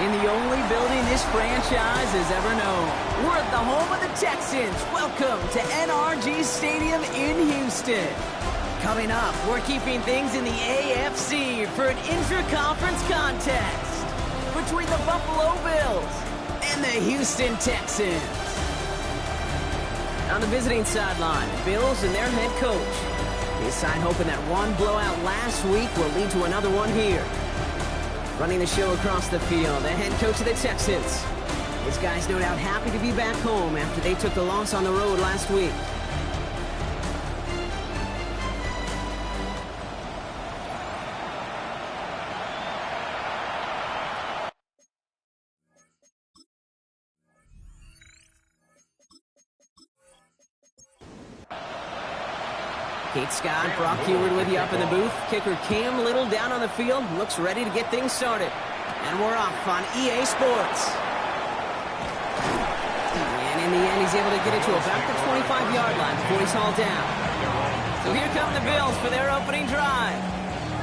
in the only building this franchise has ever known. We're at the home of the Texans. Welcome to NRG Stadium in Houston. Coming up, we're keeping things in the AFC for an intra-conference contest between the Buffalo Bills and the Houston Texans. On the visiting sideline, the Bills and their head coach. They sign hoping that one blowout last week will lead to another one here. Running the show across the field, the head coach of the Texans. His guys no doubt happy to be back home after they took the loss on the road last week. Kate Scott, Brock Heward with you up in the booth. Kicker Cam Little down on the field, looks ready to get things started. And we're off on EA Sports. And in the end, he's able to get it to about the 25-yard line before he's hauled down. So here come the Bills for their opening drive.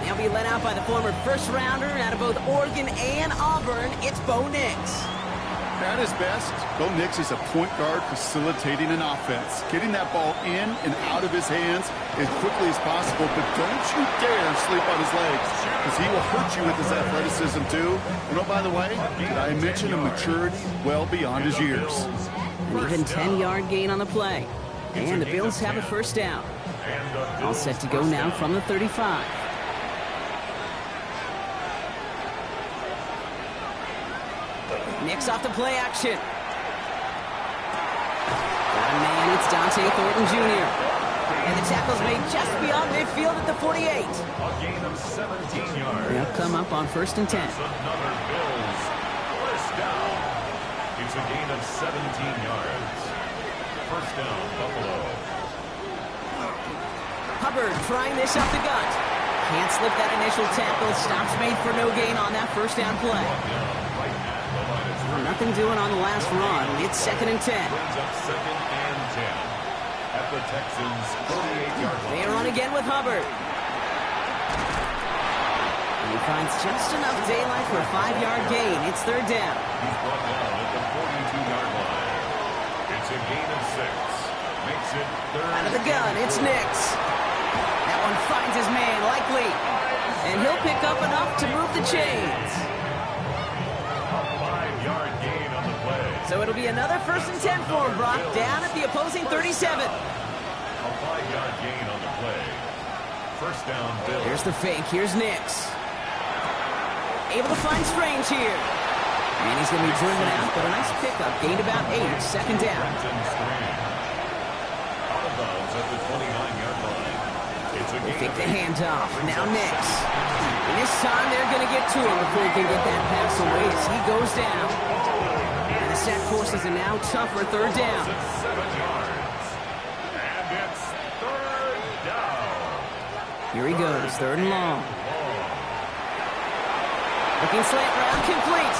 They'll be led out by the former first-rounder out of both Oregon and Auburn. It's Bo Nix. At his best, Bo Nix is a point guard facilitating an offense, getting that ball in and out of his hands as quickly as possible, but don't you dare sleep on his legs, because he will hurt you with his athleticism too. And oh, by the way, did I mention a maturity well beyond his years? An even 10-yard gain on the play. And the Bills have a first down. All set to go now from the 35. Nix off the play action. Got a man, it's Dante Thornton Jr. And the tackle's made just beyond midfield at the 48. A gain of 17 yards. They'll come up on 1st and 10. Another Bills first down. It's a gain of 17 yards. First down, Buffalo. Hubbard trying this up the gut. Can't slip that initial tackle. Stops made for no gain on that first down play. Nothing doing on the last run. It's 2nd and 10. Brings up 2nd and 10 at the Texans' 48-yard line. They run again with Hubbard. And he finds just enough daylight for a 5-yard gain. It's 3rd down. He's brought down at the 42-yard line. It's a gain of 6. Makes it 3rd. Out of the gun, it's Nix. That one finds his man, likely. And he'll pick up enough to move the chains. So it'll be another 1st and 10 for him, Brock, down at the opposing 37. A 5-yard gain on the play. First down, Bills. Here's the fake. Here's Nix. Able to find Strange here. And he's going to be driven out, but a nice pickup. Gained about 8. 2nd down. Out of bounds at the 29-yard line. It's a They gain take the handoff. Now Nix. And this time they're going to get to him before he can get that pass away as he goes down. Set forces a now tougher 3rd down. 7 yards. And it's 3rd down. Here he goes, 3rd and long. Looking slant round, complete.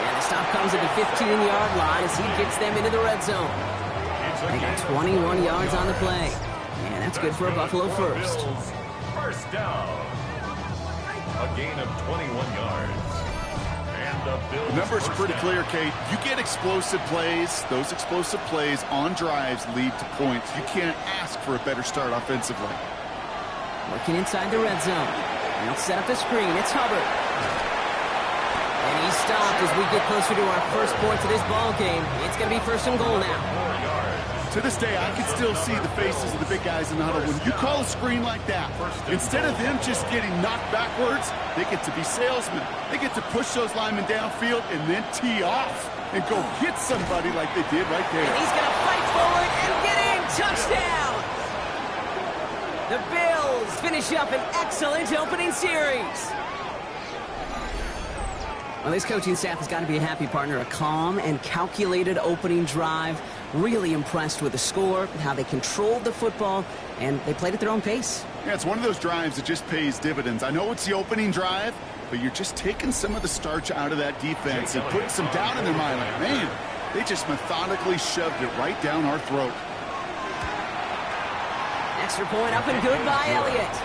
And the stop comes at the 15-yard line as he gets them into the red zone. They got 21 yards on the play. And that's good for a Buffalo first. First down. A gain of 21 yards. The numbers are pretty clear, Kate. You get explosive plays. Those explosive plays on drives lead to points. You can't ask for a better start offensively. Working inside the red zone. They'll set up the screen. It's Hubbard. And he's stopped as we get closer to our first points of this ball game. It's going to be 1st and goal now. To this day, I can still see the faces of the big guys in the huddle. When you call a screen like that, instead of them just getting knocked backwards, they get to be salesmen. They get to push those linemen downfield and then tee off and go hit somebody like they did right there. And he's going to fight forward and get in. Touchdown! The Bills finish up an excellent opening series. Well, this coaching staff has got to be a happy partner. A calm and calculated opening drive. Really impressed with the score, how they controlled the football, and they played at their own pace. Yeah, it's one of those drives that just pays dividends. I know it's the opening drive, but you're just taking some of the starch out of that defense and putting some doubt in their mind. Like, man, they just methodically shoved it right down our throat. Extra point up and good by Elliott.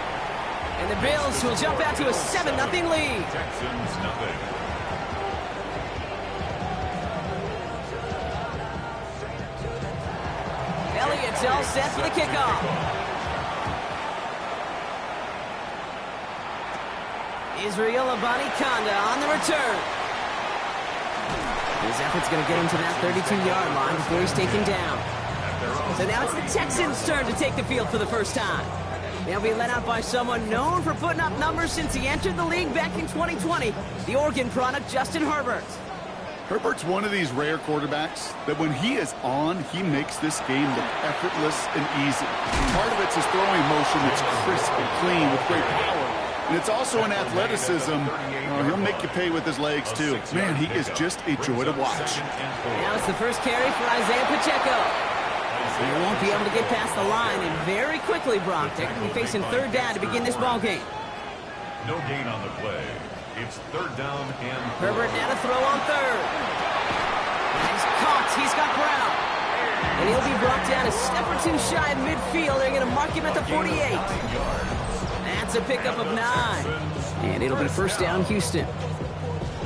And the Bills will jump out to a 7-0 lead. Texans nothing. It's all set for the kickoff. Israel Abanikanda on the return. His effort's going to get him to that 32-yard line before he's taken down. So now it's the Texans' turn to take the field for the first time. They'll be led out by someone known for putting up numbers since he entered the league back in 2020, the Oregon product, Justin Herbert. Herbert's one of these rare quarterbacks that when he is on, he makes this game look effortless and easy. Part of it's his throwing motion that's crisp and clean with great power. And it's also an athleticism. He'll make you pay with his legs, too. Man, he is just a joy to watch. Now it's the first carry for Isaiah Pacheco. He won't be able to get past the line, and very quickly, Brock, they're going to be facing third down to begin this ball game. No gain on the play. It's third down and Herbert now to throw on third. He's caught. He's got Brown. And he'll be brought down a step or two shy of midfield. They're going to mark him at the 48. That's a pickup of 9. And it'll be first down, Houston.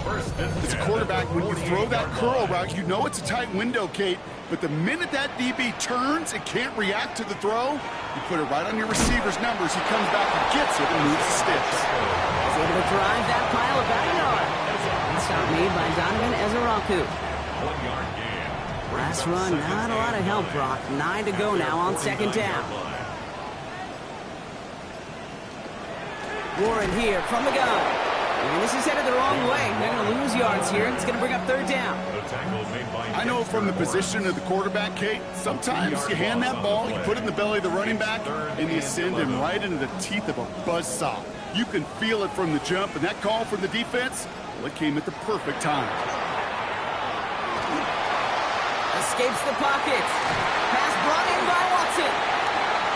As a quarterback, when you throw that curl route, you know it's a tight window, Kate. But the minute that DB turns and can't react to the throw, you put it right on your receiver's numbers. He comes back and gets it and moves the sticks. He's able to drive that pile about a yard. And stop made by Donovan Ezeraku. 1 yard gain. Last run, not a lot of help, Brock. 9 to go now on second down. Warren here from the gun. And this is headed the wrong way. They're going to lose yards here. It's going to bring up third down. I know from the position of the quarterback, Kate, sometimes you hand that ball, you put it in the belly of the running back, and you send him right into the teeth of a buzzsaw. You can feel it from the jump, and that call from the defense, well, it came at the perfect time. Escapes the pocket. Pass brought in by Watson.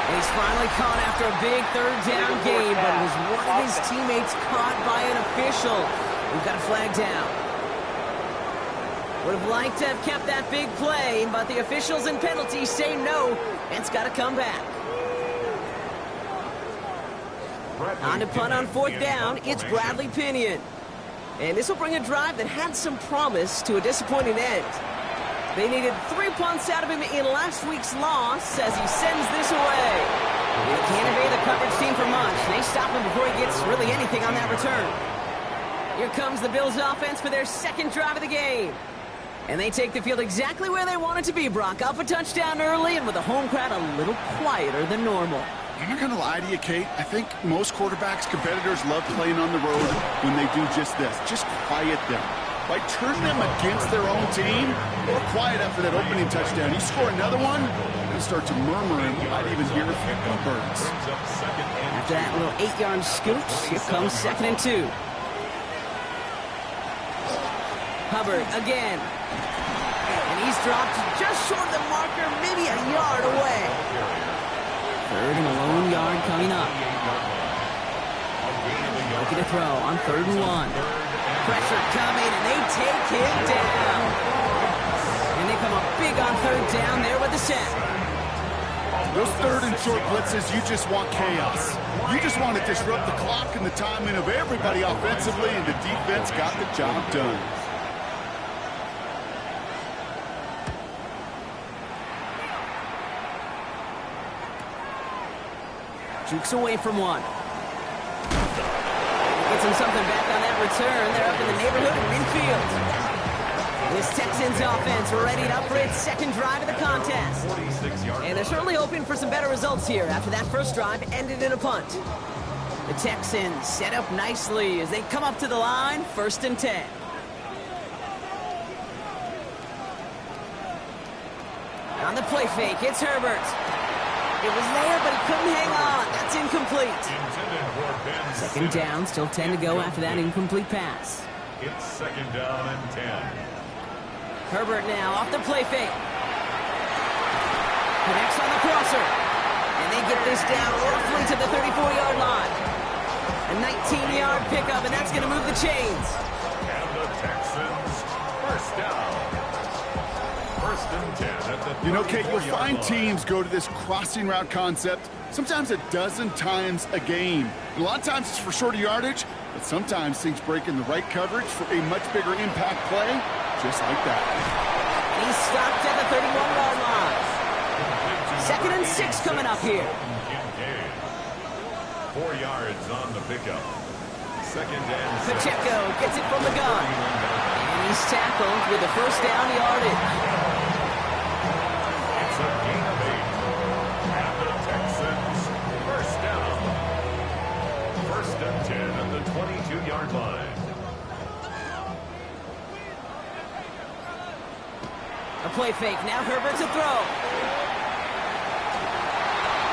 And he's finally caught after a big third down game, but it was one of his teammates caught by an official. We've got a flag down. Would have liked to have kept that big play, but the officials and penalties say no, and it's got to come back. On to punt on fourth down, it's Bradley Pinion. And this will bring a drive that had some promise to a disappointing end. They needed 3 punts out of him in last week's loss as he sends this away. They can't evade the coverage team for much. They stop him before he gets really anything on that return. Here comes the Bills offense for their second drive of the game. And they take the field exactly where they want it to be, Brock. Up a touchdown early and with the home crowd a little quieter than normal. I'm not going to lie to you, Kate. I think most quarterbacks, competitors love playing on the road when they do just this. Just quiet them. By turning them against their own team, or quiet after that opening touchdown. You score another one, you start to murmur, and you might even hear a few birds. After that little 8-yard scoop, here comes 2nd and 2. Hubbard again. And he's dropped just short of the marker, maybe a yard away. Third and a lone yard coming up. Looking to throw on 3rd and 1. Pressure coming, and they take him down. And they come up big on 3rd down there with the sack. Those 3rd and short blitzes, you just want chaos. You just want to disrupt the clock and the timing of everybody offensively, and the defense got the job done. Jukes away from one. Gets him something back on that return. They're up in the neighborhood of midfield. This Texans offense ready up for its second drive of the contest. And they're certainly hoping for some better results here after that first drive ended in a punt. The Texans set up nicely as they come up to the line, 1st and 10. On the play fake, it's Herbert. It was there, but he couldn't hang on. That's incomplete. 2nd down, still 10 to go after that incomplete pass. It's 2nd down and 10. Herbert now off the play fake. Connects on the crosser. And they get this down roughly to the 34-yard line. A 19-yard pickup, and that's going to move the chains. And the Texans, first down. 1st and 10 at the 34-yard line. You know, Kate, you'll find teams go to this crossing route concept sometimes a dozen times a game. And a lot of times it's for shorter yardage, but sometimes things break in the right coverage for a much bigger impact play, just like that. He's stopped at the 31-yard line. 2nd 6 coming up here. 4 yards on the pickup. Second and 6. Pacheco gets it from the gun. And he's tackled with the first down yardage. It's a gain of 8. And the Texans first down. First and 10 at the 22-yard line. A play fake. Now Herbert to throw.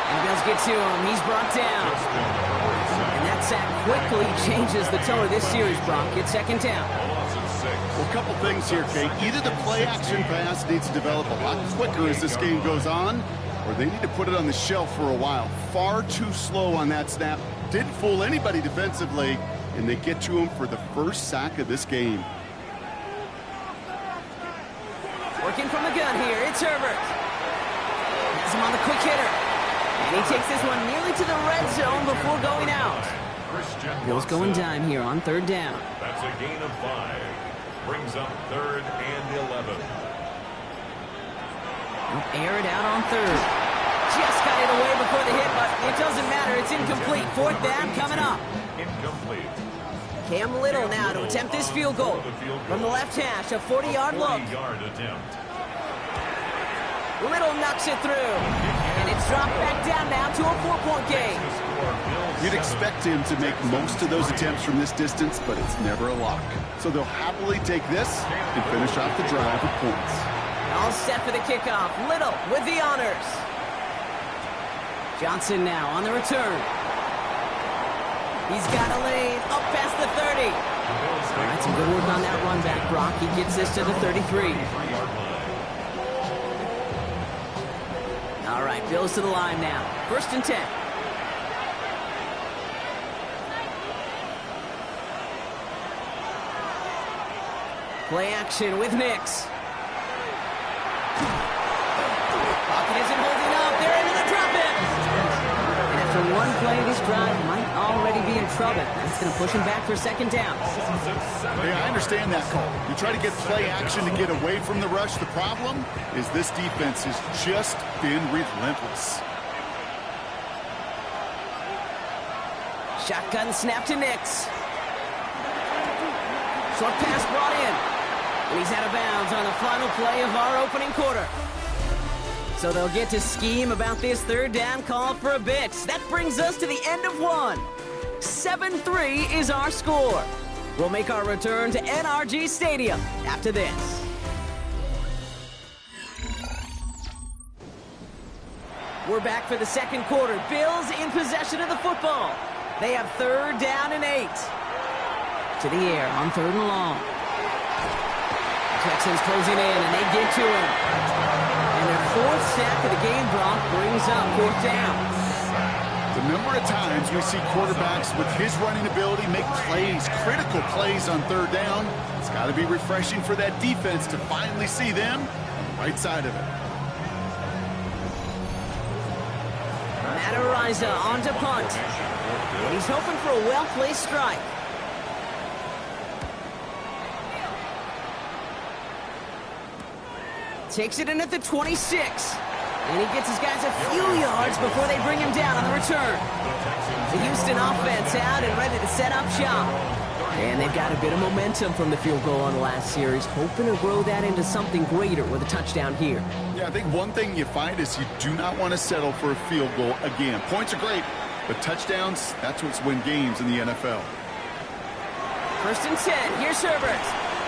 And Bills get to him. He's brought down. And that sack quickly changes the tone of this series, Brock. It's second down. Well, a couple things here, Kate. Either the play-action pass needs to develop a lot quicker as this game goes on, or they need to put it on the shelf for a while. Far too slow on that snap. Didn't fool anybody defensively, and they get to him for the first sack of this game. Working from the gun here, it's Herbert. Has him on the quick hitter. And he takes this one nearly to the red zone before going out. Bills going dime here on third down. That's a gain of 5. Brings up third and 11. Air it out on third. Just got it away before the hit, but it doesn't matter. It's incomplete. Fourth down coming up. Incomplete. Cam Little now to attempt this field goal. From the left hash, a 40-yard look. 40-yard attempt. Little knocks it through. And it's dropped back down now to a 4-point game. You'd expect him to make most of those attempts from this distance, but it's never a lock. So they'll happily take this and finish off the drive with points. All set for the kickoff. Little with the honors. Johnson now on the return. He's got a lane up past the 30. All right, some good work on that run back, Brock. He gets this to the 33. All right, Bills to the line now. First and 10. Play action with Nix. Pocket isn't holding up. They're into the drop it. And after one play, this drive might already be in trouble. That's going to push him back for second down. Yeah, I understand that call. You try to get play action to get away from the rush. The problem is this defense has just been relentless. Shotgun snap to Nix. Short pass brought in. And he's out of bounds on the final play of our opening quarter. So they'll get to scheme about this third down call for a bit. That brings us to the end of one. 7-3 is our score. We'll make our return to NRG Stadium after this. We're back for the second quarter. Bills in possession of the football. They have third down and 8. To the air on third and long. Texans closing in, and they get to him. And their fourth sack of the game, Brock, brings up fourth down. The number of times we see quarterbacks with his running ability make plays, critical plays on third down, it's got to be refreshing for that defense to finally see them on the right side of it. Matt Ariza on to punt. And he's hoping for a well-placed strike. Takes it in at the 26. And he gets his guys a few yards before they bring him down on the return. The Houston offense out and ready to set up shop. And they've got a bit of momentum from the field goal on the last series, hoping to grow that into something greater with a touchdown here. Yeah, I think one thing you find is you do not want to settle for a field goal again. Points are great, but touchdowns, that's what's win games in the NFL. First and 10, here's Herbert.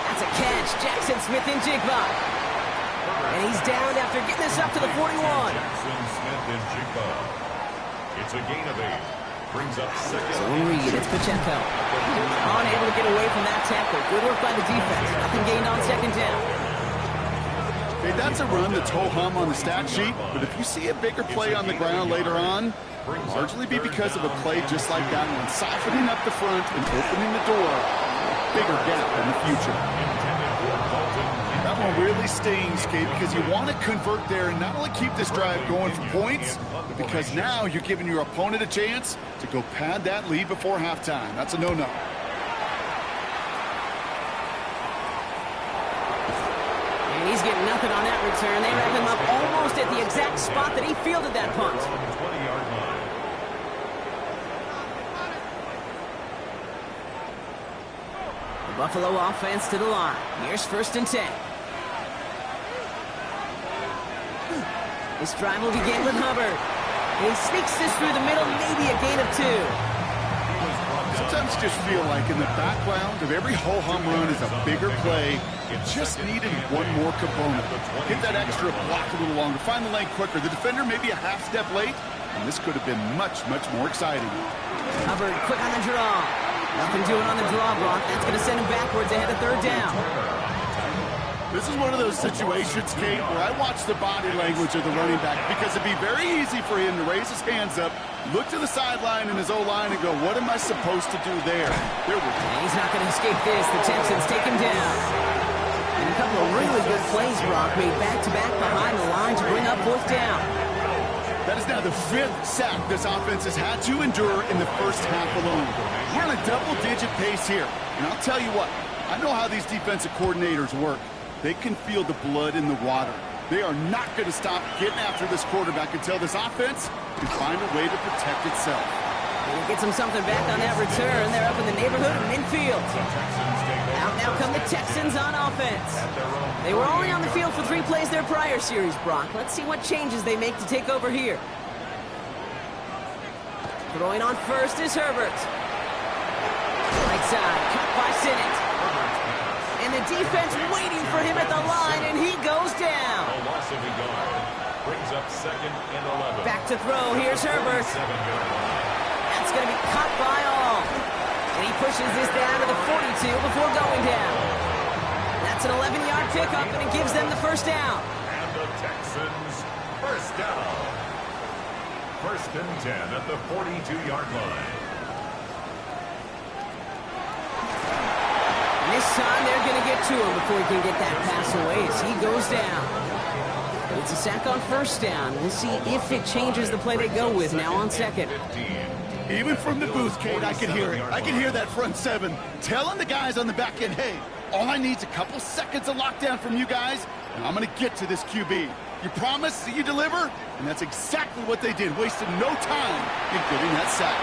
That's a catch, Jackson Smith and Jigba. And he's down after getting this up to the 41. Jackson Smith and Jigba. It's a gain of 8. Brings up second. Zone read, it's Pacheco. Unable to get away from that tackle. Good work by the defense. Nothing gained on second down. Okay, that's a run that's ho-hum on the stat sheet, but if you see a bigger play on the ground later on, largely be because of a play just like that one, softening up the front and opening the door, bigger gap in the future. That one really stings, Kate, because you want to convert there and not only keep this drive going for points, because now you're giving your opponent a chance to go pad that lead before halftime. That's a no-no. And he's getting nothing on that return. They wrap him up almost almost at the exact spot that he fielded that punt. 20-yard line. The Buffalo offense to the line. Here's 1st and 10. This drive will begin with Hubbard. He sneaks this through the middle, maybe a gain of 2. Sometimes you just feel like in the background of every ho-hum run is a bigger play. It just needed one more component. Hit that extra block a little longer. Find the lane quicker. The defender maybe a half step late, and this could have been much, much more exciting. Hubbard quick on the draw. Nothing doing on the draw block. That's going to send him backwards ahead of 3rd down. This is one of those situations, Kate, where I watch the body language of the running back because it'd be very easy for him to raise his hands up, look to the sideline in his O-line and go, what am I supposed to do there? There we go. And he's not going to escape this. The Texans take him down. And a couple of really good plays, Brock, made back-to-back behind the line to bring up 4th down. That is now the 5th sack this offense has had to endure in the first half alone. We're on a double-digit pace here. And I'll tell you what, I know how these defensive coordinators work. They can feel the blood in the water. They are not going to stop getting after this quarterback until this offense can find a way to protect itself. And he gets him something back on that return. They're up in the neighborhood of midfield. Out now come the Texans on offense. They were only on the field for 3 plays their prior series, Brock. Let's see what changes they make to take over here. Throwing on first is Herbert. Right side, cut by Sinnott. And the defense waiting for him at the line, and he goes down. A loss of a yard. Brings up 2nd and 11. Back to throw. Here's Herbert. 7-yard line. That's going to be cut by all. And he pushes this down to the 42 before going down. That's an 11-yard pickup, and it gives them the 1st down. And the Texans, 1st down. 1st and 10 at the 42-yard line. This time they're going to get to him before he can get that pass away as he goes down. It's a sack on 1st down. We'll see if it changes the play they go with now on 2nd. Even from the booth, Kate, I can hear it. I can hear that front 7 telling the guys on the back end, hey, all I need is a couple seconds of lockdown from you guys, and I'm going to get to this QB. You promise that you deliver? And that's exactly what they did, wasted no time in getting that sack.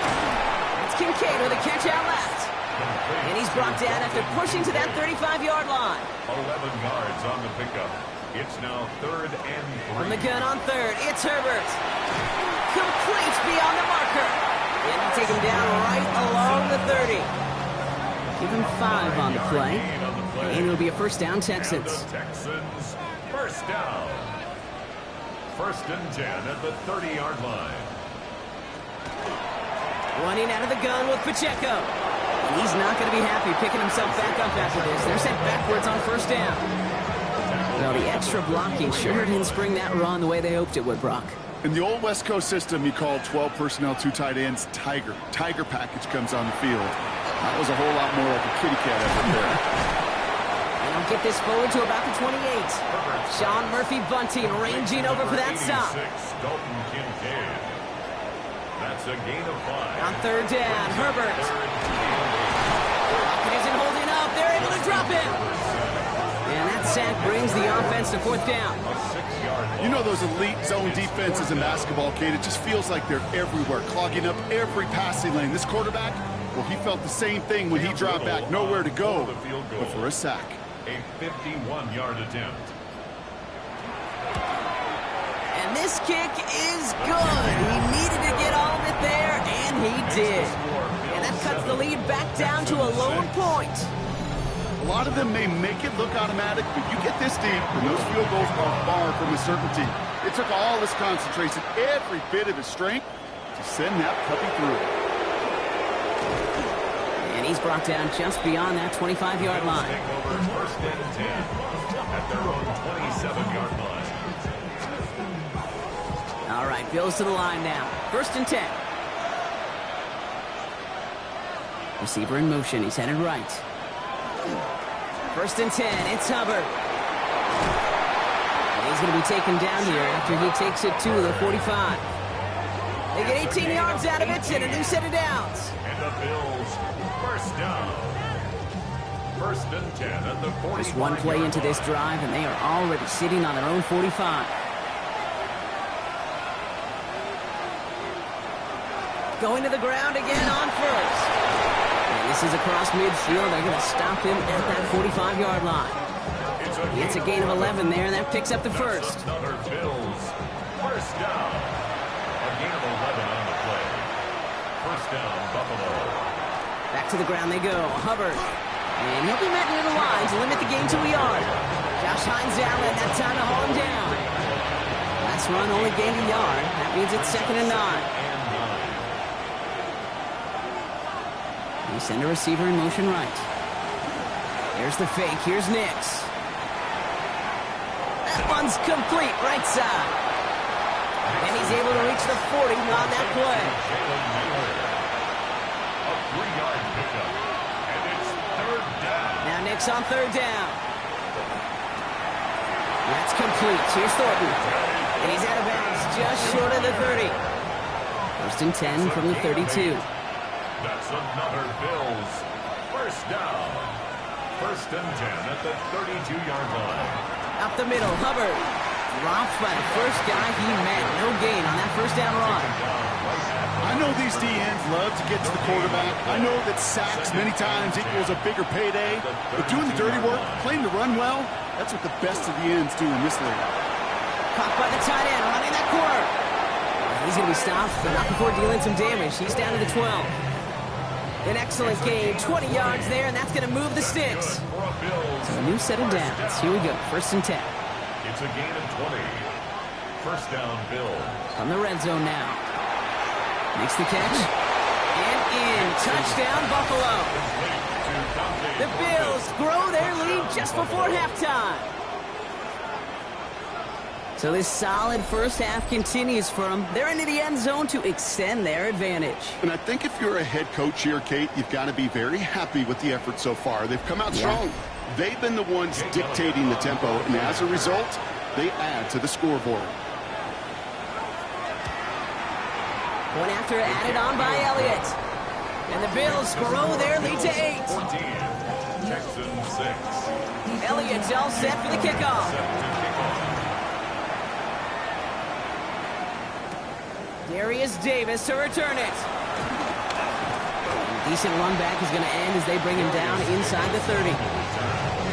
It's Kincaid with a catch out left. And he's brought down after pushing to that 35-yard line. 11 yards on the pickup. It's now 3rd and 3. From the gun on 3rd, it's Herbert. Complete beyond the marker. And he'll take him down right along the 30. Give him 5 on the play. And it'll be a 1st down, Texans. And the Texans, 1st down. 1st and 10 at the 30-yard line. Running out of the gun with Pacheco. He's not going to be happy picking himself back up after this. They're sent backwards on 1st down. Well, the extra blocking sure didn't spring that run the way they hoped it would, Brock. In the old West Coast system, you call 12 personnel, 2 tight ends, Tiger. Tiger package comes on the field. That was a whole lot more like a kitty cat effort there. And they'll get this forward to about the 28. Sean Murphy Bunting ranging over for that stop. Dalton Kincaid. That's a gain of 5. On 3rd down, Herbert. It isn't holding up. They're able to drop him. And that sack brings the offense to 4th down. You know those elite zone defenses in basketball, Kate, it just feels like they're everywhere, clogging up every passing lane. This quarterback, well, he felt the same thing when he dropped back. Nowhere to go but for a sack. A 51-yard attempt. And this kick is good. He needed to get all of it there, and he did. And that cuts the lead back down to a lone point. A lot of them may make it look automatic, but you get this deep, and those field goals are far from a certainty. It took all his concentration, every bit of his strength, to send that puppy through. And he's brought down just beyond that 25-yard line. Take over 1st and 10 at their own 27-yard line. All right, Bills to the line now. 1st and 10. Receiver in motion. He's headed right. 1st and 10. It's Hubbard. And he's going to be taken down here after he takes it to the 45. They get 18 yards out of it and a new set of downs. And the Bills, 1st down. 1st and 10 at the 45. Just one play into this drive, and they are already sitting on their own 45. Going to the ground again on first. And this is across midfield. They're going to stop him at that 45-yard line. He gets a gain of 11 there, and that picks up the first. Another Bills. First down. A gain of 11 on the play. First down, Buffalo. Back to the ground they go. Hubbard. And he'll be met near the line to limit the gain to a yard. Josh Hines Allen, that time to haul him down. Last run only gained a yard. That means it's 2nd and 9. We send a receiver in motion right. There's the fake. Here's Nix. That one's complete right side. And he's able to reach the 40 on that play. A 3-yard pickup. And it's 3rd down. Now Nix on 3rd down. That's complete. Here's Thornton. And he's out of bounds just short of the 30. 1st and 10 from the 32. That's another Bills. First down. 1st and 10 at the 32-yard line. Up the middle, Hubbard. Dropped by the first guy he met. No gain on that 1st down run. I know these DNs love to get to the quarterback. I know that sacks many times equals a bigger payday. But doing the dirty work, playing to run well, that's what the best of the ends do in this league. Caught by the tight end, running that corner. He's going to be stopped, but not before dealing some damage. He's down to the 12. An excellent game, 20 yards there, and that's going to move the sticks. So a new set of downs. Here we go, 1st and 10. It's a gain of 20. First down, Bills. From the red zone now. Makes the catch. And in. Touchdown, Buffalo. The Bills grow their lead just before halftime. So this solid first half continues for them. They're into the end zone to extend their advantage. And I think if you're a head coach here, Kate, you've got to be very happy with the effort so far. They've come out strong. They've been the ones dictating the tempo, and as a result, they add to the scoreboard. One after added on by Elliott. And the Bills grow their lead to 8. 14. Texans 6. Elliott's all set for the kickoff. Darius Davis to return it. A decent run back is going to end as they bring him down inside the 30.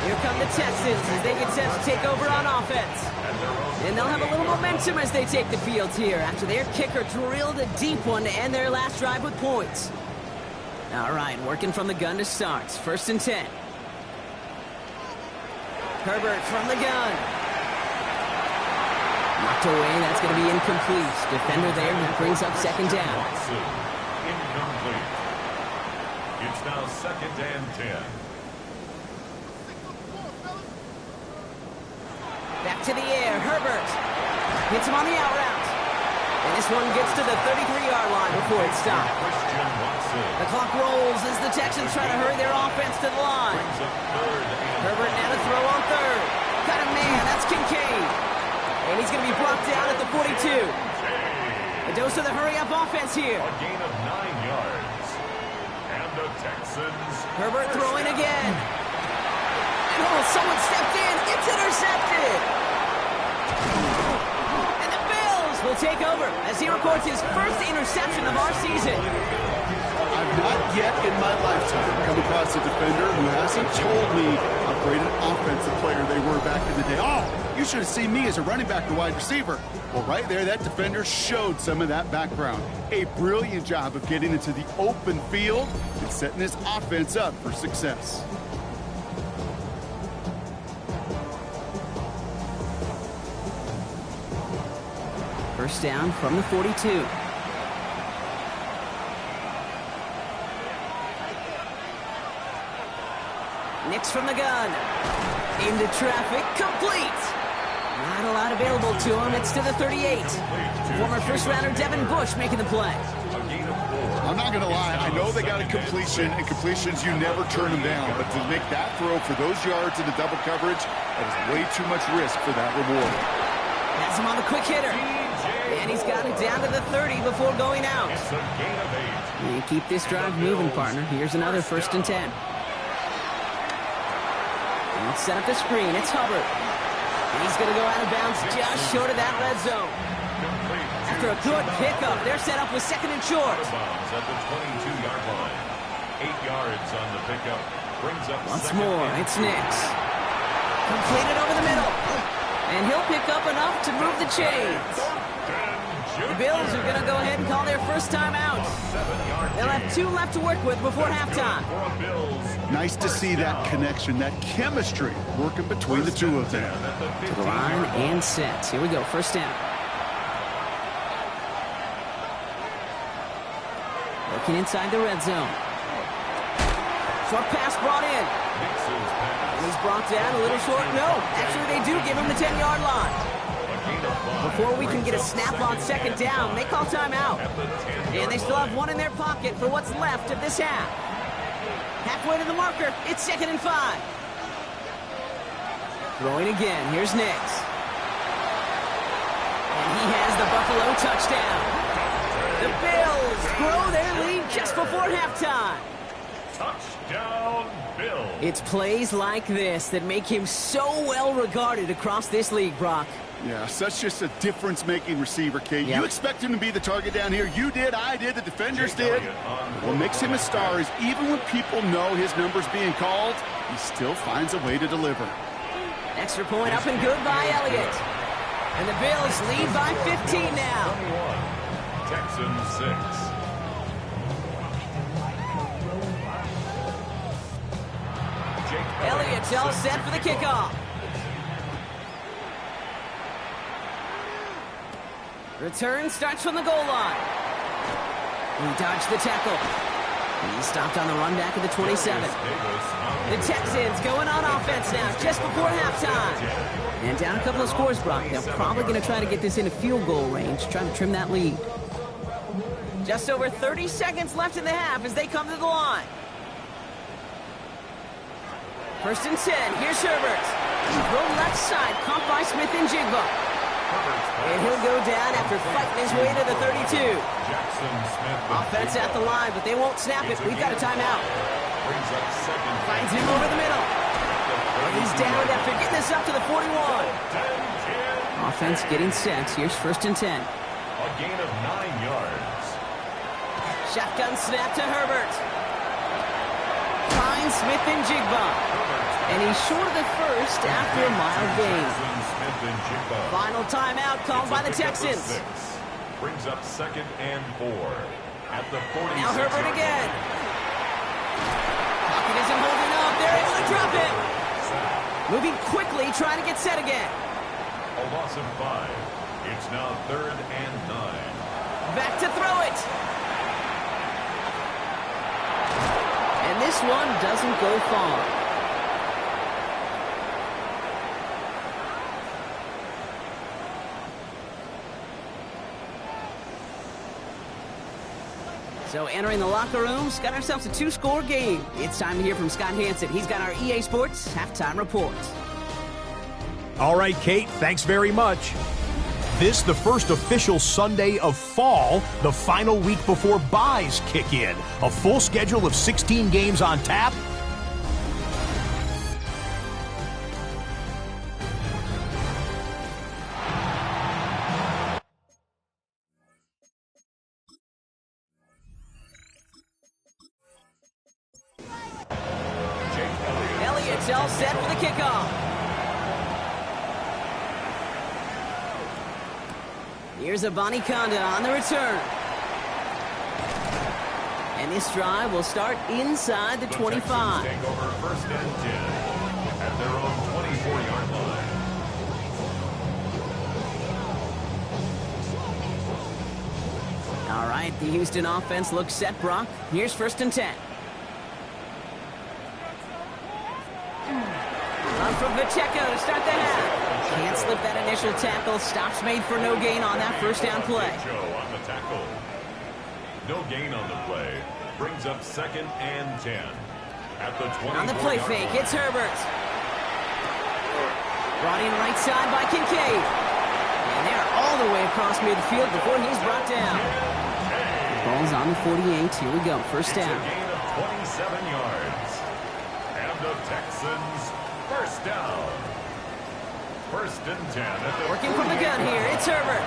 Here come the Texans as they get set to take over on offense. And they'll have a little momentum as they take the field here after their kicker drilled a deep one to end their last drive with points. All right, working from the gun to start. 1st and 10. Herbert from the gun. Knocked away, that's going to be incomplete. Defender there, that brings up 2nd down. Incomplete. It's now 2nd and 10. Back to the air, Herbert. Hits him on the out route. And this one gets to the 33-yard line before it's stopped. The clock rolls as the Texans try to hurry their offense to the line. Herbert now to throw on 3rd. Got a man, that's Kincaid. And he's going to be brought down at the 42. A dose of the hurry-up offense here. A gain of 9 yards. And the Texans. Herbert throwing again. And oh, someone stepped in. It's intercepted. And the Bills will take over as he records his first interception of our season. I've not yet in my lifetime come across a defender who hasn't told me how great an offensive player they were back in the day. Oh, you should have seen me as a running back or wide receiver. Well, right there, that defender showed some of that background. A brilliant job of getting into the open field and setting his offense up for success. First down from the 42. Nix from the gun. Into traffic. Complete. Not a lot available to him. It's to the 38. Former first-rounder Devin Bush making the play. I'm not going to lie. I know they got a completion, and completions, you never turn them down. But to make that throw for those yards in the double coverage, that is way too much risk for that reward. Has him on the quick hitter. And he's got it down to the 30 before going out. You keep this drive moving, partner. Here's another 1st and 10. And set up the screen. It's Hubbard. And he's going to go out of bounds just short of that red zone. At after a good pickup. They're set up with second and short. Bounds at the 22-yard line. 8 yards on the pickup. Brings up Once second more, and it's Nix. Completed over the middle. And he'll pick up enough to move the chains. The Bills are going to go ahead and call their first time out. They'll have 2 left to work with before halftime. Nice to see that connection, that chemistry working between the two of them. To the line and set. Here we go, first down. Looking inside the red zone. Short pass brought in. And he's brought down a little short. No, actually they do give him the 10-yard line. Before we can get a snap on second down, they call timeout. And they still have 1 in their pocket for what's left of this half. Halfway to the marker, it's 2nd and 5. Throwing again, here's Nix. And he has the Buffalo touchdown. The Bills grow their lead just before halftime. Touchdown, Bills. It's plays like this that make him so well regarded across this league, Brock. Yeah, such just a difference-making receiver, Kate. Yep. You expect him to be the target down here. You did, I did, the defenders did. What makes him a star is even when people know his number's being called, he still finds a way to deliver. Extra point up and good by Elliott. And the Bills lead by 15 now. 21. Texans 6. Elliott's all set for the kickoff. Return starts from the goal line. He dodged the tackle. He's stopped on the run back at the 27. The Texans going on offense now, just before halftime. And down a couple of scores, Brock. They're probably going to try to get this into field goal range, trying to trim that lead. Just over 30 seconds left in the half as they come to the line. 1st and 10. Here's Herbert. Throw left side, caught by Smith and Jigba. And he'll go down after fighting his way to the 32. Offense at the line, but they won't snap it. We've got a timeout. Finds him over the middle. And he's down after getting this up to the 41. Offense getting set. Here's 1st and 10. A gain of 9 yards. Shotgun snap to Herbert. Finds Smith and Jigba. And he's short of the first after a mild gain. Final timeout called by the Texans. Brings up 2nd and 4 at the 40. Now Herbert again. Pocket isn't holding up. They're able to drop it. Moving quickly, trying to get set again. A loss of 5. It's now 3rd and 9. Back to throw it. And this one doesn't go far. So entering the locker rooms, got ourselves a 2-score game. It's time to hear from Scott Hansen. He's got our EA Sports halftime report. All right, Kate, thanks very much. This, the first official Sunday of fall, the final week before byes kick in. A full schedule of 16 games on tap. Elliott's all set for the kickoff. Here's Abanikanda on the return. And this drive will start inside the 25. Take over 1st and 10 at their own 24-yard line. All right, the Houston offense looks set, Brock. Here's 1st and 10. Run from Pacheco to start the half. Can't slip that initial tackle. Stops made for no gain on that first down play. On the tackle. No gain on the play. Brings up 2nd and 10 at the 20. On the play fake, it's Herbert. Brought in right side by Kincaid. And they're all the way across midfield before he's brought down. Ball's on the 48. Here we go. First down. It's a gain of 27 yards. And the Texans first down. 1st and 10 at the Working from the gun here. It's Herbert.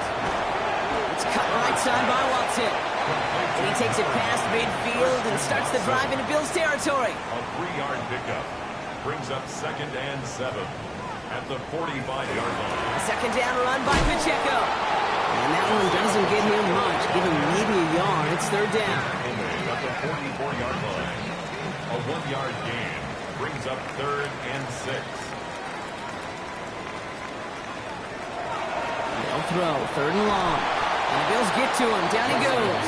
It's cut right side by Watson. And he takes it past midfield and starts the drive into Bills territory. A 3-yard pickup brings up 2nd and 7 at the 45-yard line. A second down run by Pacheco. And that one doesn't get him much. Give him maybe a yard. It's 3rd down. At the 44-yard line. A 1-yard gain brings up 3rd and 6. They'll throw 3rd and long. And the Bills get to him. Down he goes.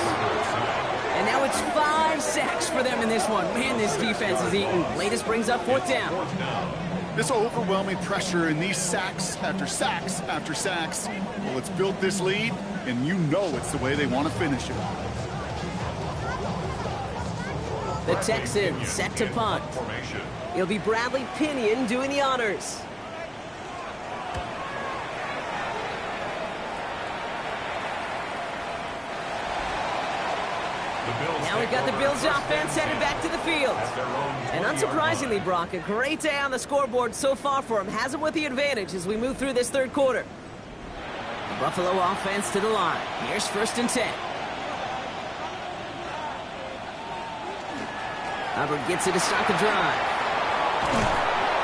And now it's 5 sacks for them in this one. Man, this defense is eating. Latest brings up 4th down. This overwhelming pressure and these sacks after sacks after sacks. Well, it's built this lead, and you know it's the way they want to finish it. The Texans set to punt. It'll be Bradley Pinion doing the honors. Now we've got the Bills offense headed back to the field. And unsurprisingly, Brock, a great day on the scoreboard so far for him. Has him with the advantage as we move through this 3rd quarter. The Buffalo offense to the line. Here's 1st and 10. Hubbard gets it to start the drive.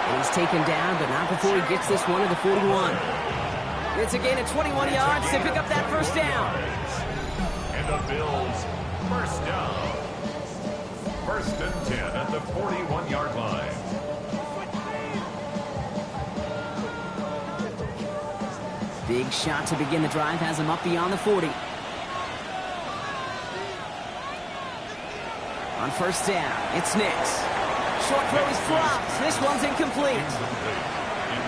And he's taken down, but not before he gets this one to the 41. It's a gain of 21 yards to pick up that 1st down. And the Bills 1st down. 1st and 10 at the 41-yard line. Big shot to begin the drive has him up beyond the 40. On 1st down, it's Nix. Short throw is flopped. This one's incomplete.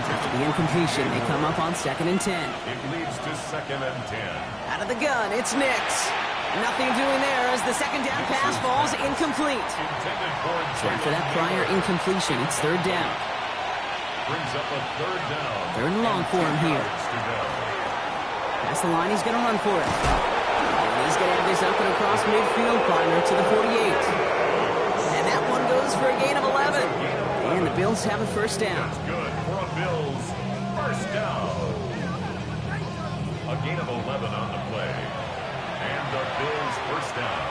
After the incompletion, they come up on 2nd and 10. It leads to 2nd and 10. Out of the gun, it's Nix. Nothing doing there as the 2nd down pass falls incomplete. So after that prior incompletion, it's 3rd down. Brings up a 3rd down. 3rd and long for him here. Past the line, he's going to run for it. And he's going to have this up and across midfield, partner, to the 48. And that one goes for a gain of 11. And the Bills have a 1st down. That's good for a Bills 1st down. A gain of 11 on the play. And the Bills 1st down.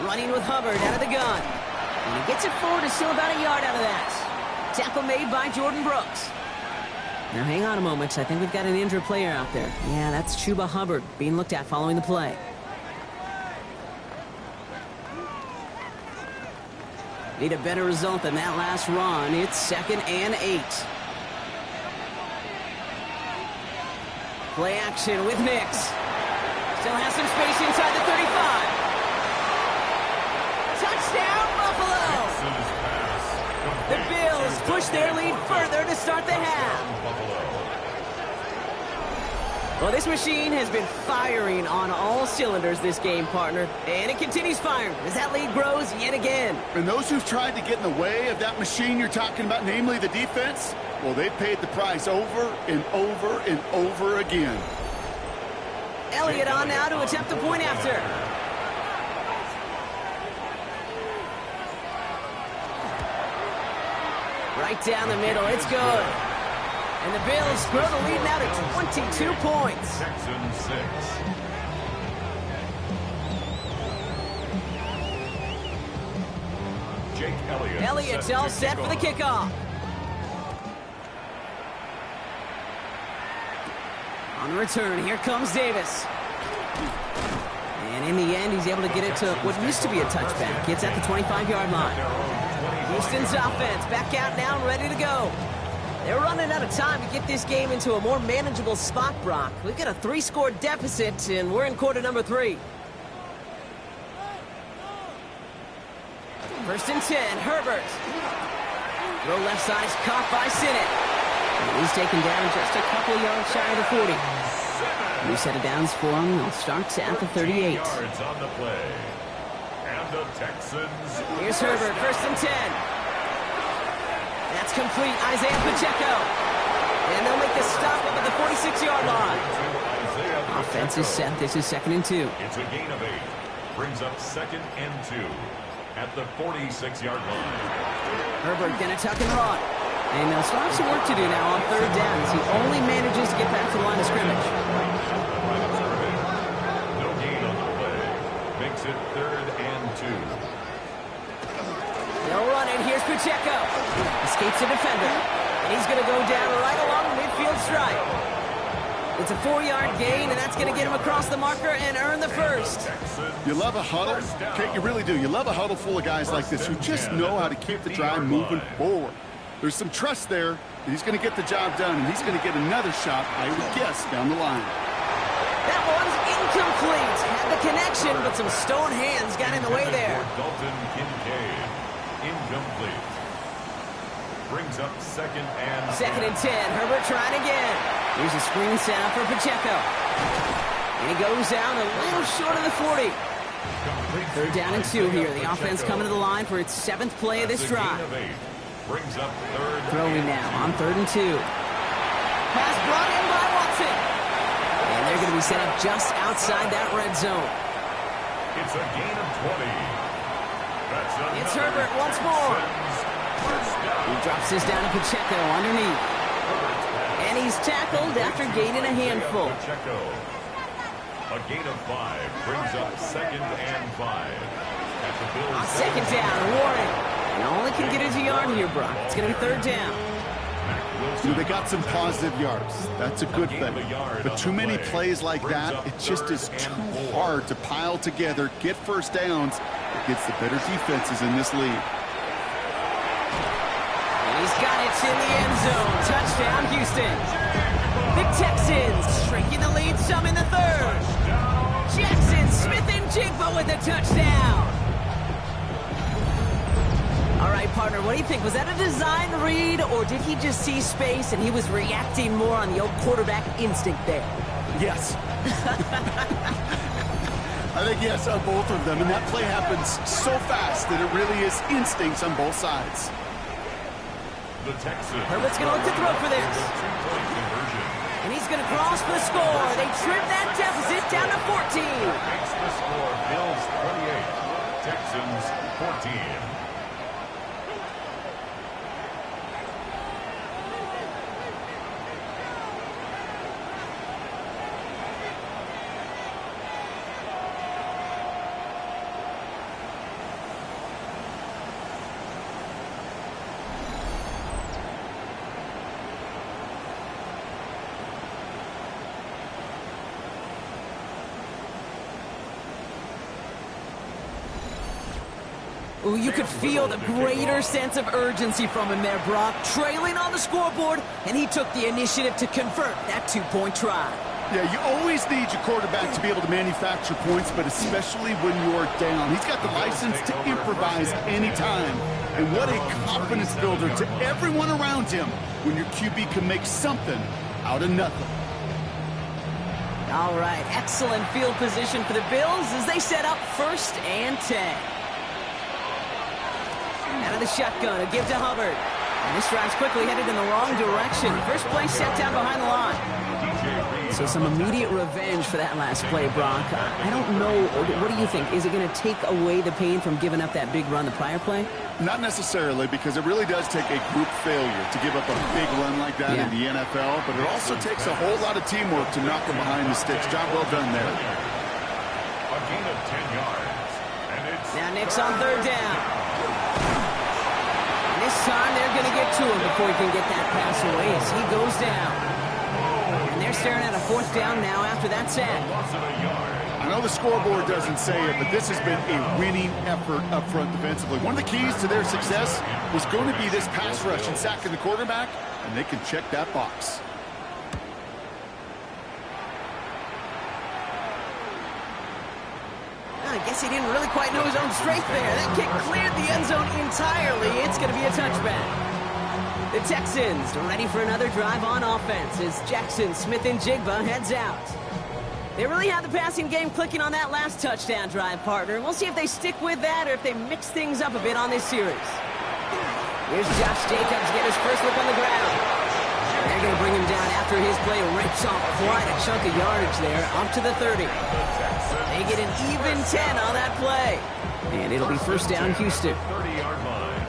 Running with Hubbard out of the gun. And he gets it forward, is still about a yard out of that. Tackle made by Jordan Brooks. Now hang on a moment, I think we've got an injured player out there. Yeah, that's Chuba Hubbard being looked at following the play. Need a better result than that last run. It's 2nd and 8. Play action with Nix. Still has some space inside the 35. Touchdown, Buffalo! The Bills push their lead further to start the half. Well, this machine has been firing on all cylinders this game, partner. And it continues firing as that lead grows yet again. And those who've tried to get in the way of that machine you're talking about, namely the defense, well, they paid the price over and over and over again. Elliott on now to attempt a point after. Right down the middle, it's good. And the Bills grow the lead now to 22 points. Texans 6. Jake Elliott. Elliott's all set for the kickoff. On the return, here comes Davis. And in the end, he's able to get it to what used to be a touchback. It's at the 25-yard line. Houston's offense back out now and ready to go. They're running out of time to get this game into a more manageable spot, Brock. We've got a 3-score deficit, and we're in quarter number 3. 1st and 10, Herbert. Throw left side is caught by Sinnott. And he's taken down just a couple yards shy of the 40. New set of downs for him. They'll start at the 38. Yards on the play. And the Texans. Here's Herbert, 1st and 10. That's complete, Isaiah Pacheco. And they'll make the stop up at the 46-yard line. Offense is set. This is 2nd and 2. It's a gain of 8. Brings up 2nd and 2 at the 46-yard line. Herbert gonna tuck and run. And they'll still have some work to do now on third down as he only manages to get back to the line of scrimmage. No gain on the play. Makes it 3rd and 2. They'll run it. Here's Pacheco. Escapes the defender. And he's going to go down right along the midfield stripe. It's a 4-yard gain, and that's going to get him across the marker and earn the first. You love a huddle? Kate, you really do. You love a huddle full of guys like this who just know how to keep the drive moving forward. There's some trust there. He's going to get the job done, and he's going to get another shot, I would guess, down the line. That one's incomplete. Had the connection, but some stone hands got in the way there. Dalton Kincaid. Incomplete. Brings up 2nd and 10. Herbert trying again. Here's a screen setup for Pacheco. And he goes down a little short of the 40. 3rd down and 2 here. The offense coming to the line for its 7th play of this drive. Brings up 3rd. Throwing now on 3rd and 2. Pass brought in by Watson. And they're going to be set up just outside that red zone. It's a gain of 20. It's Herbert once more. He drops this down to Pacheco underneath. And he's tackled after gaining a handful. Pacheco. A gain of 5 brings up 2nd and 5. At the Bills. On 2nd down, Warren. And only can get us a yard here, Brock. It's going to be 3rd down. They got some positive yards. That's a good thing. But too many plays like that, it just is too hard to pile together, get first downs against the better defenses in this league. He's got it in the end zone. Touchdown, Houston. The Texans shrinking the lead some in the 3rd. Jackson Smith-Njigba with a touchdown. All right, partner, what do you think? Was that a design read, or did he just see space and he was reacting more on the old quarterback instinct there? Yes. I think yes on both of them, and that play happens so fast that it really is instincts on both sides. The Texans. Herbert's going to look to throw for this. And he's going to cross for the score. They trim that deficit down to 14. Makes the score Bills 28, Texans 14. Ooh, you could feel the greater sense of urgency from him there, Brock. Trailing on the scoreboard, and he took the initiative to convert that 2-point try. Yeah, you always need your quarterback to be able to manufacture points, but especially when you're down. He's got the license to improvise anytime. And what a confidence builder to everyone around him when your QB can make something out of nothing. All right, excellent field position for the Bills as they set up 1st and 10. Out of the shotgun, a give to Hubbard. And this drive's quickly headed in the wrong direction. First play set down behind the line. So some immediate revenge for that last play, Brock. I don't know. What do you think? Is it going to take away the pain from giving up that big run the prior play? Not necessarily, because it really does take a group failure to give up a big run like that in the NFL, but it also takes a whole lot of teamwork to knock them behind the sticks. Job well done there. A gain of 10 yards. And it's now Nick's on 3rd down. And this time they're going to get to him before he can get that pass away as he goes down. And they're staring at a 4th down now after that sack. I know the scoreboard doesn't say it, but this has been a winning effort up front defensively. One of the keys to their success was going to be this pass rush and sacking the quarterback, and they can check that box. I guess he didn't really quite know his own strength there. That kick cleared the end zone entirely. It's going to be a touchback. The Texans ready for another drive on offense as Jackson Smith-Njigba heads out. They really had the passing game clicking on that last touchdown drive, partner. We'll see if they stick with that or if they mix things up a bit on this series. Here's Josh Jacobs get his first look on the ground. They're going to bring him down after his play rips off quite a chunk of yardage there, up to the 30. They get an even 10 on that play. And it'll be 1st down, Houston. 30-yard line.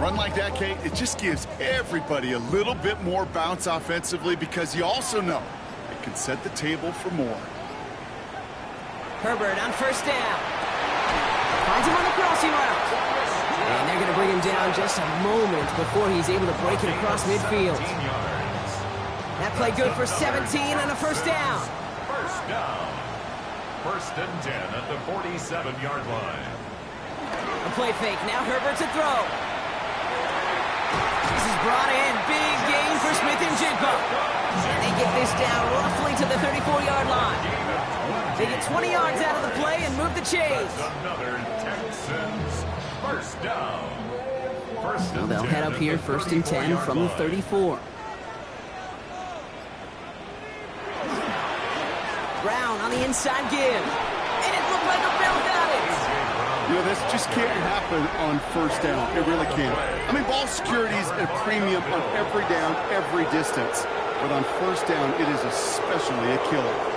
run like that, Kate, it just gives everybody a little bit more bounce offensively because you also know it can set the table for more. Herbert on first down. Finds him on the crossing route. And they're going to bring him down just a moment before he's able to break it across midfield. That play good for 17 and a first down. First down. First and 10 at the 47-yard line. A play fake. Now Herbert to throw. This is brought in. Big gain for Smith and Jigba. And they get this down roughly to the 34-yard line. They get 20 yards out of the play and move the chains. Another Texans first down. First So they'll head up here first and 10 from the 34. Brown on the inside give. And it looked like a Bill got it. You know, this just can't happen on first down. It really can't. I mean, ball security is a premium on every down, every distance. But on first down, it is especially a killer.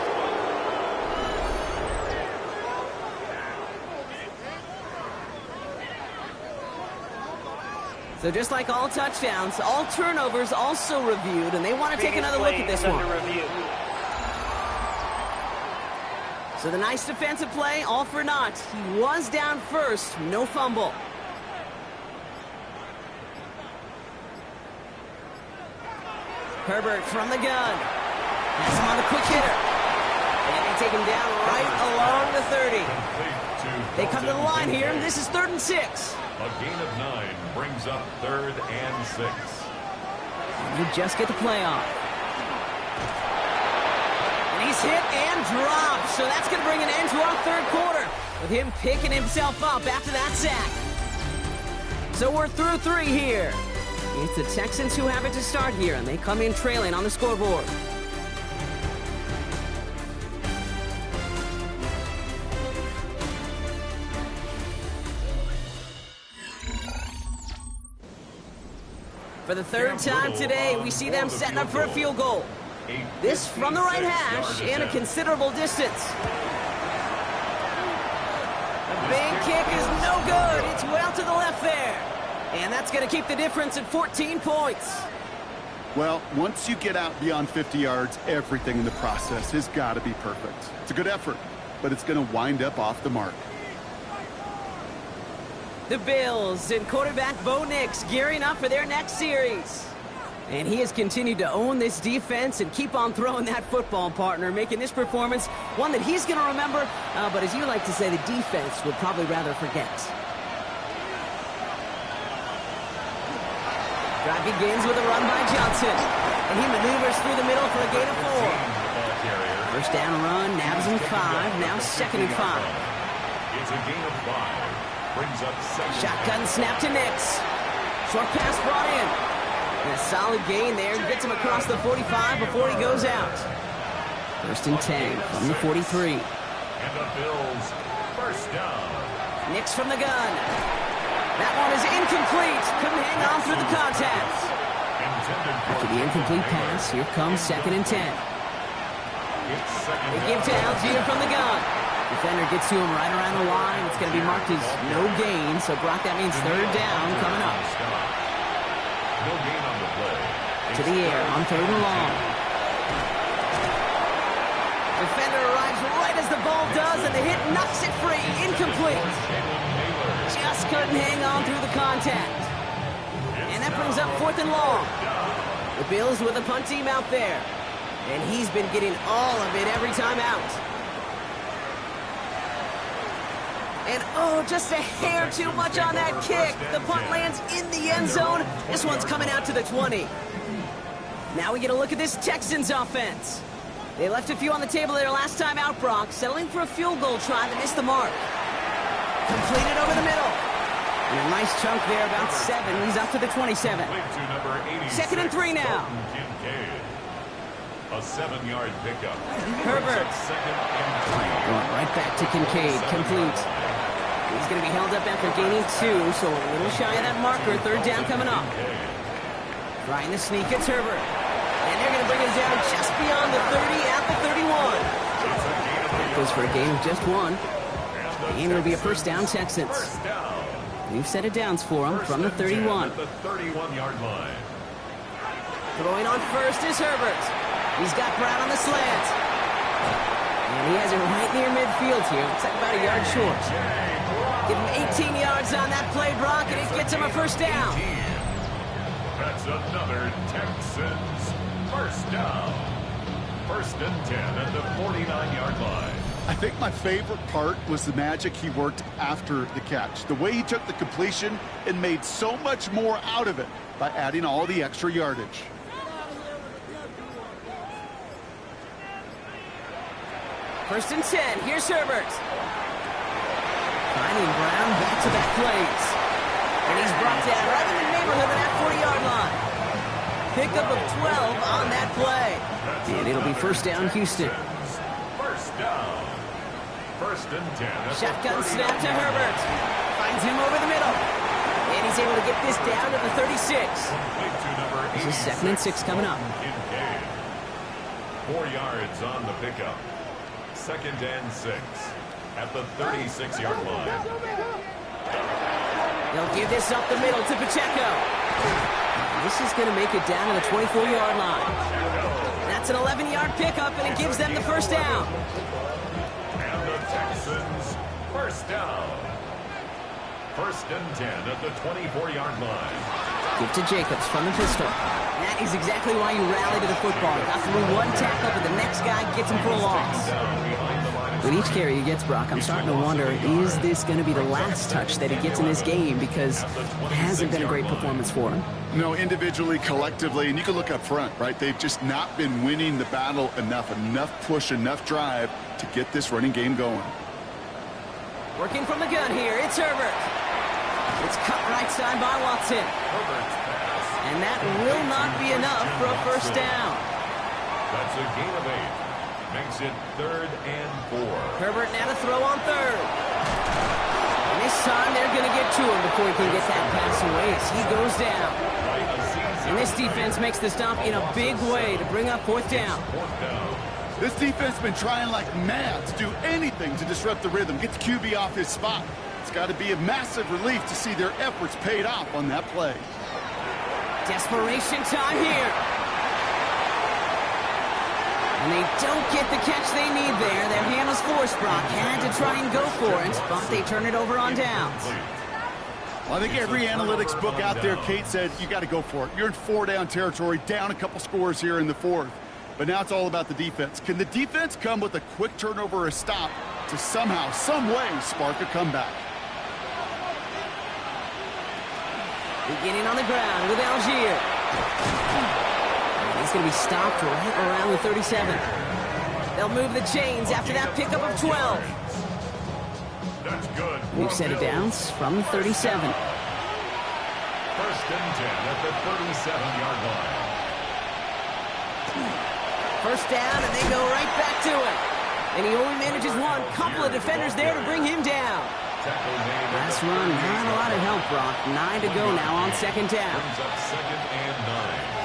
So just like all touchdowns, all turnovers also reviewed, and they want to take another look at this one. So the nice defensive play, all for naught. He was down first, no fumble. Herbert from the gun. Has him on the quick hitter. And they take him down right along the 30. They come to the line here, and this is 3rd and 6. A gain of 9 brings up 3rd and 6. And you just get the play off. And he's hit and dropped, so that's going to bring an end to our 3rd quarter with him picking himself up after that sack. So we're through 3 here. It's the Texans who have it to start here, and they come in trailing on the scoreboard. For the 3rd time today, we see them setting up for a field goal. This from the right hash and a considerable distance. The big kick is no good. It's well to the left there. And that's going to keep the difference at 14 points. Well, once you get out beyond 50 yards, everything in the process has got to be perfect. It's a good effort, but it's going to wind up off the mark. The Bills and quarterback Bo Nix gearing up for their next series. And he has continued to own this defense and keep on throwing that football, partner, making this performance one that he's going to remember, but as you like to say, the defense would probably rather forget. Drive begins with a run by Johnson, and he maneuvers through the middle for a gain of 4. First down run, nabs him 5, now 2nd and 5. It's a gain of 5. Brings up 2nd. Shotgun snap to Nix. Short pass brought in. And a solid gain there. Gets him across the 45 before he goes out. 1st and 10 from the 43. And the Bills first down. Nix from the gun. That one is incomplete. Couldn't hang on through the contact. After the incomplete pass, here comes 2nd and 10. They give to Algier from the gun. Defender gets to him right around the line. It's going to be marked as no gain. So, Brock, that means 3rd down coming up. No gain on the play. To the air on 3rd and long. Defender arrives right as the ball does, and the hit knocks it free. Incomplete. Just couldn't hang on through the contact. And that brings up 4th and long. The Bills with a punt team out there. And he's been getting all of it every time out. And, oh, just a hair too much on that kick. The punt lands in the end zone. This one's coming out to the 20. Now we get a look at this Texans offense. They left a few on the table there last time out, Brock, settling for a field goal try that missed the mark. Completed over the middle. And a nice chunk there, about 7. He's up to the 27. 2nd and 3 now. A 7-yard pickup. Herbert. Going right back to Kincaid. Complete. He's going to be held up after gaining 2, so a little shy of that marker. 3rd down coming up. Trying to sneak, it's Herbert. And they're going to bring him down just beyond the 30 at the 31. Goes for a gain of just 1. And it'll be a first down, Texans. New set of downs for him from the 31. At the 31-yard line. Throwing on first is Herbert. He's got Brown on the slant. And he has it right near midfield here. Looks like about a yard short. Give him 18 yards on that play, Brock, and it gets him a first down. 18. That's another Texans first down. First and 10 at the 49-yard line. I think my favorite part was the magic he worked after the catch. The way he took the completion and made so much more out of it by adding all the extra yardage. First and 10. Here's Herbert. Finding Brown back-to-back plays. And he's brought down right in the neighborhood of that 40-yard line. Pickup of 12 on that play. And it'll be first down, Houston. First down. First and 10. Shotgun snap to Herbert. Finds him over the middle. And he's able to get this down to the 36. This is second and 6 coming up. 4 yards on the pickup. Second and 6 at the 36-yard line. They'll give this up the middle to Pacheco. This is going to make it down to the 24-yard line. That's an 11-yard pickup, and it gives them the first down. And the Texans first down. First and 10 at the 24-yard line. Give to Jacobs from the pistol. That is exactly why you rally to the football. Got through one tackle, but the next guy gets him for a loss. With each carry he gets, Brock, I'm starting to wonder, is this going to be the last touch that he gets in this game? Because it hasn't been a great performance for him. No, individually, collectively, and you can look up front, right? They've just not been winning the battle enough push, enough drive to get this running game going. Working from the gun here, it's Herbert. It's cut right side by Watson. And that will not be enough for a first down. That's a gain of 8. Makes it 3rd and 4. Herbert now to throw on 3rd. And this time they're going to get to him before he can get that pass away as he goes down. And this defense makes the stop in a big way to bring up 4th down. This defense has been trying like mad to do anything to disrupt the rhythm, get the QB off his spot. It's got to be a massive relief to see their efforts paid off on that play. Desperation time here. And they don't get the catch they need there. Their hand was forced. Brock had to try and go for it, but they turn it over on downs. Well, I think every analytics book out there, Kate, said you got to go for it. You're in 4-down territory, down a couple scores here in the 4th. But now it's all about the defense. Can the defense come with a quick turnover or a stop to somehow, some way, spark a comeback? Beginning on the ground with Algier. He's going to be stopped right around the 37. They'll move the chains after that pickup of 12. That's good. We've set it downs from the 37. First and 10 at the 37-yard line. First down, and they go right back to it. And he only manages one. Couple of defenders there to bring him down. Last run, not a lot of help, Brock. 9 to go now on second down. Brings up second and 9.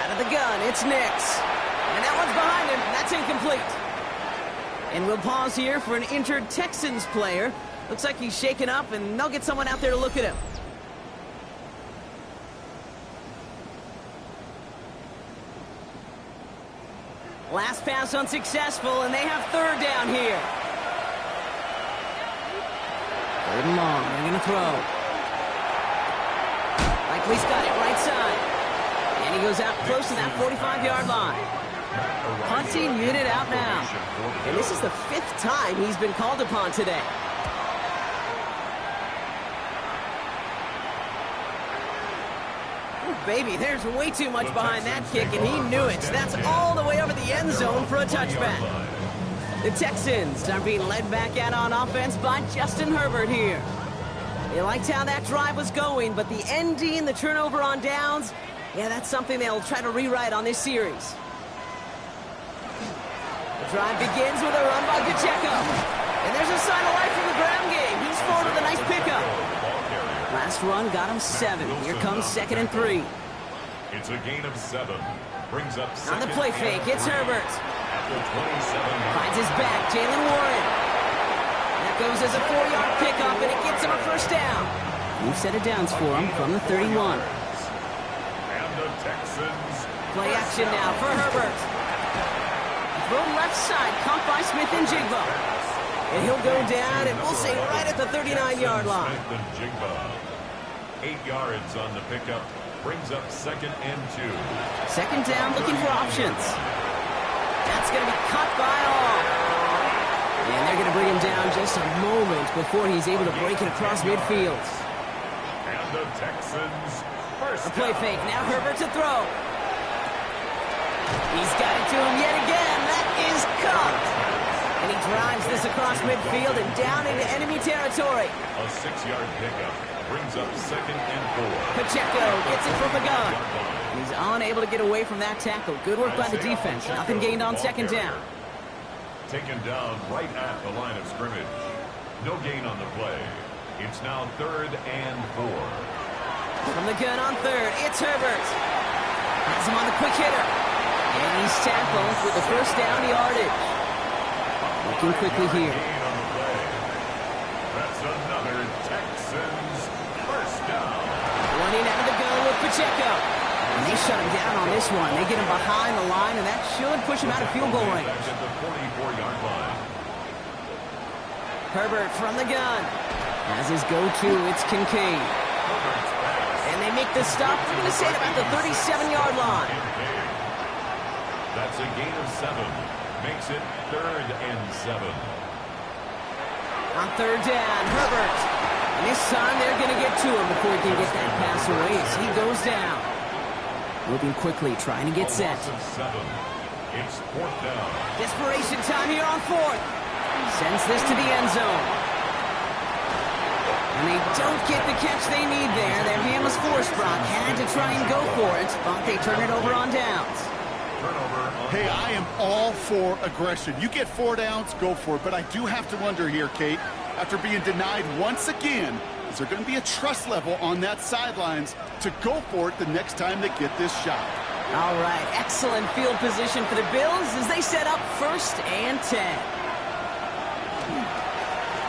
Out of the gun, it's Nix. And that one's behind him. That's incomplete. And we'll pause here for an injured Texans player. Looks like he's shaken up, and they'll get someone out there to look at him. Last pass unsuccessful, and they have 3rd down here. 3rd and long. They're going to throw. Likely's got it right side. And he goes out close to that 45-yard line. Punting unit out now. And this is the 5th time he's been called upon today. Ooh, baby, there's way too much behind that kick, and he knew it. That's all the way over the end zone for a touchback. The Texans are being led back out on offense by Justin Herbert here. They liked how that drive was going, but the ending, the turnover on downs, yeah, that's something they'll try to rewrite on this series. The drive begins with a run by Pacheco. And there's a sign of life from the ground game. He's forward with a nice pickup. Last run got him 7. Here comes 2nd and 3. It's a gain of 7. Brings up on the play fake, it's Herbert. At the 27. Finds his back, Jalen Warren. goes as a 4-yard pickup, and it gets him a first down. New set of downs for him from the 31. And the Texans. Play action now for Herbert. Throw left side, caught by Smith and Jigba. And he'll go down, and we'll say right at the 39-yard line. Smith and Jigba. 8 yards on the pickup. Brings up 2nd and 2. Second down, looking for options. That's going to be cut by all. And they're going to bring him down just a moment before he's able to break it across midfield. And the Texans first A play down. fake. Now Herbert to throw. He's got it to him yet again. That is caught. And he drives this across midfield and down into enemy territory. A 6-yard pickup. Brings up 2nd and 4. Pacheco gets it from the gun. He's unable to get away from that tackle. Good work by the defense. Nothing gained on second down. Taken down right at the line of scrimmage. No gain on the play. It's now 3rd and 4. From the gun on third, it's Herbert. Has him on the quick hitter. And he's tackled with the first down yardage. Looking quickly here. Gain on the play. That's another Texans first down. Running out of the gun with Pacheco. And they shut him down on this one. They get him behind the line, and that should push him out of field goal range. Back at the 44-yard line. Herbert from the gun. As his go-to, it's Kincaid. Herbert's pass. And they make the stop. We're going to say at about the 37-yard line. That's a gain of 7. Makes it 3rd and 7. On third down, Herbert. And this time they're going to get to him before he can get that pass away as he goes down. Moving quickly, trying to get set. Loss of 7. It's 4th down. Desperation time here on fourth. Sends this to the end zone. And they don't get the catch they need there. Their hand was forced. Brock had to try and go for it, but they turn it over on downs. Turnover on Hey, I am all for aggression. You get 4 downs, go for it. But I do have to wonder here, Kate, after being denied once again, is there going to be a trust level on that sidelines to go for it the next time they get this shot? All right, excellent field position for the Bills as they set up 1st and 10.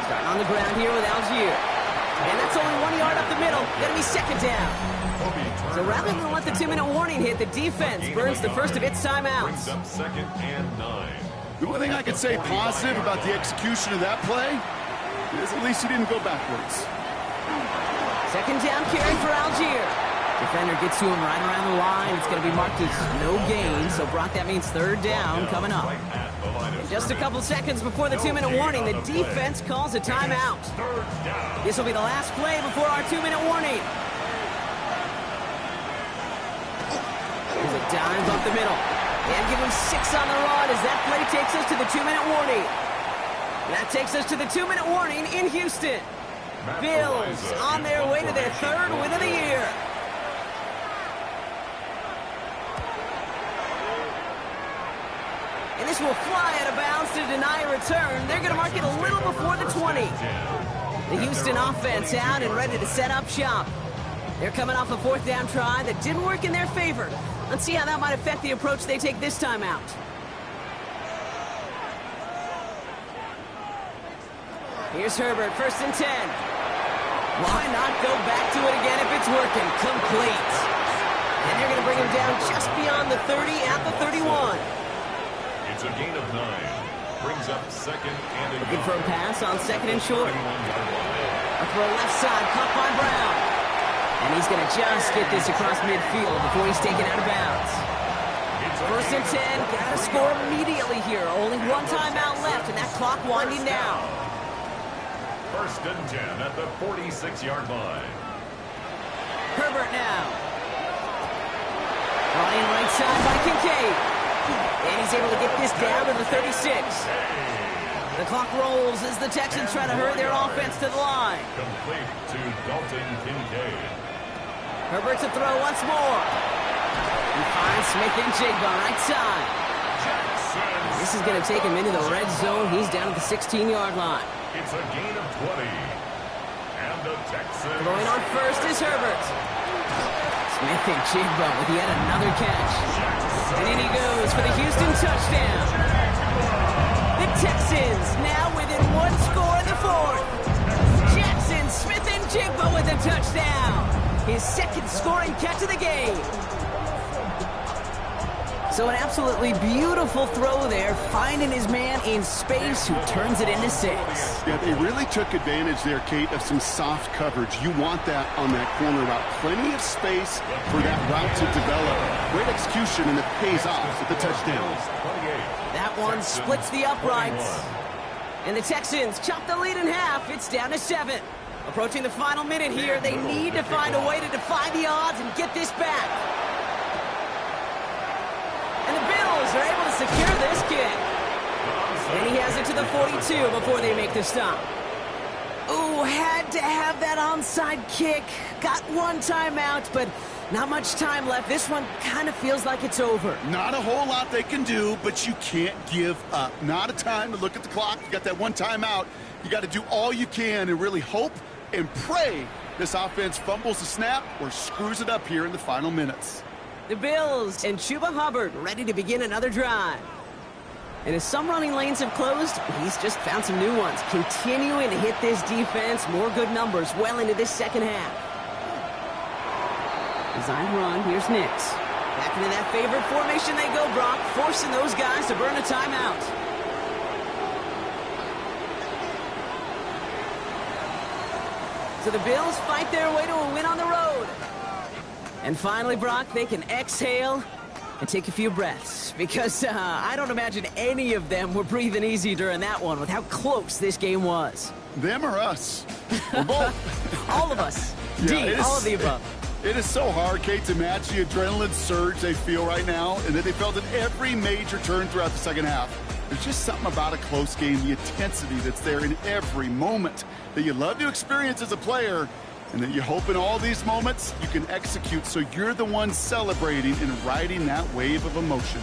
Starting on the ground here with Algier. And that's only 1 yard up the middle. Going to be second down. So rather than let the 2-minute warning hit, the defense burns the first of its timeouts. Brings up 2nd and 9. The one thing I could say positive about the execution of that play is at least he didn't go backwards. Second down carry for Algier. Defender gets to him right around the line. It's going to be marked as no gain. So, Brock, that means third down coming up. Right at the line of In just a couple seconds before the 2-minute warning, the defense calls a timeout. 3rd down. This will be the last play before our 2-minute warning. There's a dive up the middle. And give him 6 on the run as that play takes us to the 2-minute warning. That takes us to the 2-minute warning in Houston. Bills on their way to their 3rd win of the year. And this will fly out of bounds to deny a return. They're going to mark it a little before the 20. The Houston offense out and ready to set up shop. They're coming off a 4th down try that didn't work in their favor. Let's see how that might affect the approach they take this time out. Here's Herbert, 1st and 10. Why not go back to it again if it's working? Complete. And they're going to bring him down just beyond the 30 at the 31. It's a gain of 9. Brings up 2nd and a Looking for a pass on 2nd and short. 21-yard line. A throw left side, caught by Brown. And he's going to just get this across midfield before he's taken out of bounds. It's a 1st and 10, got to score immediately here. Only one timeout left, and that clock winding down. 1st and 10 at the 46-yard line. Herbert now. Running right side by Kincaid. And he's able to get this down to the 36. The clock rolls as the Texans try to hurry their offense to the line. Complete to Dalton Kincaid. Herbert to throw once more. He finds Smith and Jigba right side. This is going to take him into the red zone. He's down at the 16-yard line. It's a gain of 20. And the Texans. Throwing on 1st is Herbert. Smith and Jigba with yet another catch. And in he goes for the Houston touchdown. The Texans now within 1 score in the 4th. Jackson Smith-Njigba with a touchdown. His second scoring catch of the game. So an absolutely beautiful throw there, finding his man in space who turns it into 6. Yeah, they really took advantage there, Kate, of some soft coverage. You want that on that corner route. Plenty of space for that route to develop. Great execution, and it pays off with the touchdown. That one splits the uprights. And the Texans chop the lead in half. It's down to 7. Approaching the final minute here, they need to find a way to defy the odds and get this back. And the Bills are able to secure this kick. And he has it to the 42 before they make the stop. Ooh, had to have that onside kick. Got one timeout, but not much time left. This one kind of feels like it's over. Not a whole lot they can do, but you can't give up. Not a time to look at the clock. You got that one timeout. You got to do all you can and really hope and pray this offense fumbles the snap or screws it up here in the final minutes. The Bills and Chuba Hubbard ready to begin another drive. And as some running lanes have closed, he's just found some new ones, continuing to hit this defense. More good numbers well into this second half. Design run, here's Nix. Back into that favorite formation they go, Brock, forcing those guys to burn a timeout. So the Bills fight their way to a win on the road. And finally, Brock, they can exhale and take a few breaths. Because I don't imagine any of them were breathing easy during that one with how close this game was. Them or us? We're both. All of us. Yeah, all of the above. It is so hard, Kate, to match the adrenaline surge they feel right now, and that they felt at every major turn throughout the second half. There's just something about a close game, the intensity that's there in every moment that you love to experience as a player, and that you hope in all these moments you can execute so you're the one celebrating and riding that wave of emotion.